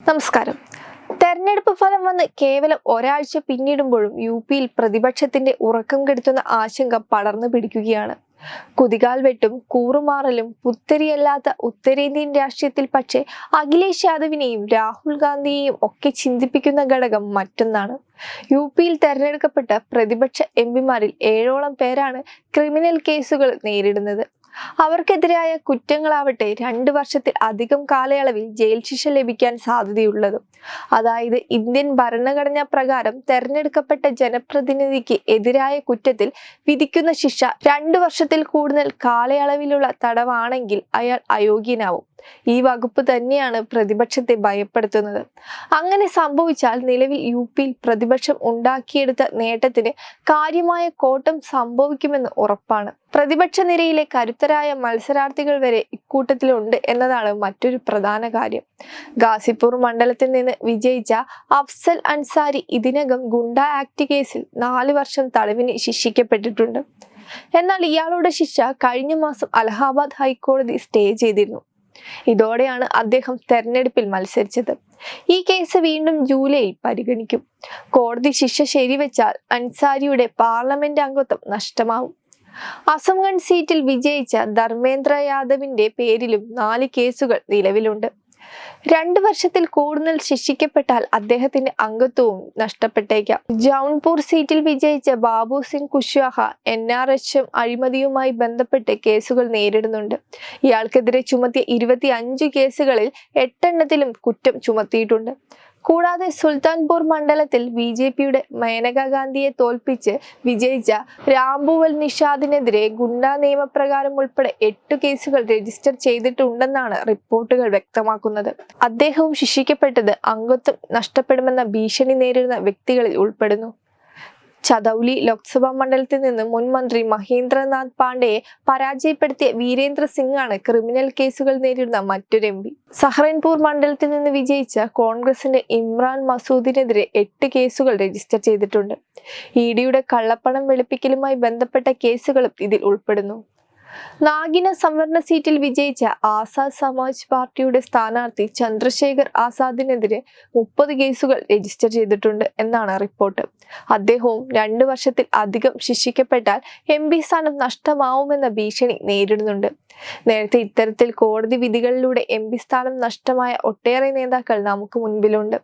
നമസ്കാരം. തെരഞ്ഞെടുപ്പ് ഫലം വന്ന് കേവലം ഒരാഴ്ച പിന്നിടുമ്പോഴും യുപിയിൽ പ്രതിപക്ഷത്തിന്റെ ഉറക്കം കെടുത്തുന്ന ആശങ്ക പടർന്നു പിടിക്കുകയാണ്. കുതികാൽ വെട്ടും കൂറുമാറലും പുത്തരിയല്ലാത്ത ഉത്തരേന്ത്യൻ രാഷ്ട്രീയത്തിൽ പക്ഷേ അഖിലേഷ് യാദവിനെയും രാഹുൽ ഗാന്ധിയെയും ഒക്കെ ചിന്തിപ്പിക്കുന്ന ഘടകം മറ്റൊന്നാണ്. യുപിയിൽ തെരഞ്ഞെടുക്കപ്പെട്ട പ്രതിപക്ഷ എംപിമാരിൽ 7ഓളം പേരാണ് ക്രിമിനൽ കേസുകൾ നേരിടുന്നത്. അവർക്കെതിരായ കുറ്റങ്ങളാവട്ടെ 2 വർഷത്തിൽ അധികം കാലയളവിൽ ജയിൽ ശിക്ഷ ലഭിക്കാൻ സാധ്യതയുള്ളതും. അതായത് ഇന്ത്യൻ ഭരണഘടനാ പ്രകാരം തെരഞ്ഞെടുക്കപ്പെട്ട ജനപ്രതിനിധിക്ക് എതിരായ കുറ്റത്തിൽ വിധിക്കുന്ന ശിക്ഷ 2 വർഷത്തിൽ കൂടുതൽ കാലയളവിലുള്ള തടവാണെങ്കിൽ അയാൾ അയോഗ്യനാവും. ഈ വകുപ്പ് തന്നെയാണ് പ്രതിപക്ഷത്തെ ഭയപ്പെടുത്തുന്നത്. അങ്ങനെ സംഭവിച്ചാൽ നിലവിൽ യുപിയിൽ പ്രതിപക്ഷം ഉണ്ടാക്കിയെടുത്ത നേട്ടത്തിന് കാര്യമായ കോട്ടം സംഭവിക്കുമെന്ന് ഉറപ്പാണ്. പ്രതിപക്ഷ നിരയിലെ കരുത്തരായ മത്സരാർത്ഥികൾ വരെ ഇക്കൂട്ടത്തിലുണ്ട് എന്നതാണ് മറ്റൊരു പ്രധാന കാര്യം. ഗാസിപ്പൂർ മണ്ഡലത്തിൽ നിന്ന് വിജയിച്ച അഫ്സൽ അൻസാരി ഇതിനകം ഗുണ്ട ആക്ട് കേസിൽ 4 വർഷം തടവിന് ശിക്ഷിക്കപ്പെട്ടിട്ടുണ്ട്. എന്നാൽ ഇയാളുടെ ശിക്ഷ കഴിഞ്ഞ മാസം അലഹാബാദ് ഹൈക്കോടതി സ്റ്റേ ചെയ്തിരുന്നു. ഇതോടെയാണ് അദ്ദേഹം തെരഞ്ഞെടുപ്പിൽ മത്സരിച്ചത്. ഈ കേസ് വീണ്ടും ജൂലൈയിൽ പരിഗണിക്കും. കോടതി ശിക്ഷ ശരിവെച്ചാൽ അൻസാരിയുടെ പാർലമെന്റ് അംഗത്വം നഷ്ടമാവും. അസംഗഡ് സീറ്റിൽ വിജയിച്ച ധർമ്മേന്ദ്ര യാദവിന്റെ പേരിലും 4 കേസുകൾ നിലവിലുണ്ട്. 2 വർഷത്തിൽ കൂടുതൽ ശിക്ഷിക്കപ്പെട്ടാൽ അദ്ദേഹത്തിന്റെ അംഗത്വവും നഷ്ടപ്പെട്ടേക്കാം. ജൗൺപൂർ സീറ്റിൽ വിജയിച്ച ബാബു സിംഗ് കുശ്വാഹ NRHM അഴിമതിയുമായി ബന്ധപ്പെട്ട് കേസുകൾ നേരിടുന്നുണ്ട്. ഇയാൾക്കെതിരെ ചുമത്തിയ 25 കേസുകളിൽ 8 എണ്ണത്തിലും കുറ്റം ചുമത്തിയിട്ടുണ്ട്. കൂടാതെ സുൽത്താൻപൂർ മണ്ഡലത്തിൽ BJPയുടെ മേനക ഗാന്ധിയെ തോൽപ്പിച്ച് വിജയിച്ച രാംഭുവൽ നിഷാദിനെതിരെ ഗുണ്ടാ നിയമപ്രകാരം ഉൾപ്പെടെ 8 കേസുകൾ രജിസ്റ്റർ ചെയ്തിട്ടുണ്ടെന്നാണ് റിപ്പോർട്ടുകൾ വ്യക്തമാക്കുന്നത്. അദ്ദേഹവും ശിക്ഷിക്കപ്പെട്ടത് അംഗത്വം നഷ്ടപ്പെടുമെന്ന ഭീഷണി നേരിടുന്ന വ്യക്തികളിൽ ഉൾപ്പെടുന്നു. ചദൌലി ലോക്സഭാ മണ്ഡലത്തിൽ നിന്ന് മുൻ മന്ത്രി മഹേന്ദ്രനാഥ് പാണ്ഡെയെ പരാജയപ്പെടുത്തിയ വീരേന്ദ്ര സിംഗ് ആണ് ക്രിമിനൽ കേസുകൾ നേരിടുന്ന മറ്റൊരു MP. സഹ്റൻപൂർ മണ്ഡലത്തിൽ നിന്ന് വിജയിച്ച കോൺഗ്രസിന്റെ ഇമ്രാൻ മസൂദിനെതിരെ 8 കേസുകൾ രജിസ്റ്റർ ചെയ്തിട്ടുണ്ട്. EDയുടെ കള്ളപ്പണം വെളുപ്പിക്കലുമായി ബന്ധപ്പെട്ട കേസുകളും ഇതിൽ ഉൾപ്പെടുന്നു. നാഗിന സംവരണ സീറ്റിൽ വിജയിച്ച ആസാദ് സമാജ് പാർട്ടിയുടെ സ്ഥാനാർത്ഥി ചന്ദ്രശേഖർ ആസാദിനെതിരെ 30 കേസുകൾ രജിസ്റ്റർ ചെയ്തിട്ടുണ്ട് എന്നാണ് റിപ്പോർട്ട്. അദ്ദേഹവും 2 വർഷത്തിൽ അധികം ശിക്ഷിക്കപ്പെട്ടാൽ MP സ്ഥാനം നഷ്ടമാവുമെന്ന ഭീഷണി നേരിടുന്നുണ്ട്. നേരത്തെ ഇത്തരത്തിൽ കോടതി വിധികളിലൂടെ MP സ്ഥാനം നഷ്ടമായ ഒട്ടേറെ നേതാക്കൾ നമുക്ക് മുൻപിലുണ്ട്.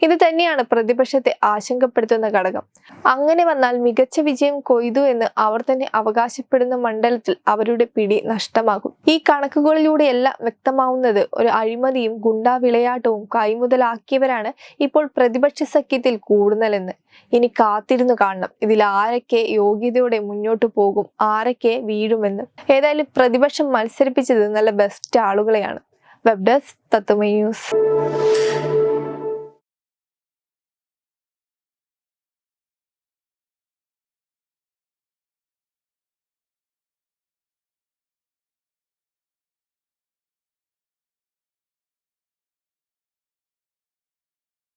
ഇത് തന്നെയാണ് പ്രതിപക്ഷത്തെ ആശങ്കപ്പെടുത്തുന്ന ഘടകം. അങ്ങനെ വന്നാൽ മികച്ച വിജയം കൊയ്തു എന്ന് അവർ തന്നെ അവകാശപ്പെടുന്ന മണ്ഡലത്തിൽ അവരുടെ പിടി നഷ്ടമാകും. ഈ കണക്കുകളിലൂടെയെല്ലാം വ്യക്തമാവുന്നത് ഒരു അഴിമതിയും ഗുണ്ടാ വിളയാട്ടവും കൈമുതലാക്കിയവരാണ് ഇപ്പോൾ പ്രതിപക്ഷ സഖ്യത്തിൽ കൂടുതലെന്ന്. ഇനി കാത്തിരുന്നു കാണണം ഇതിൽ ആരൊക്കെ യോഗ്യതയോടെ മുന്നോട്ട് പോകും, ആരൊക്കെ വീഴുമെന്ന്. ഏതായാലും പ്രതിപക്ഷം മത്സരിപ്പിച്ചത് നല്ല ബെസ്റ്റ് ആളുകളെയാണ്. Web desk Tatwamayi news.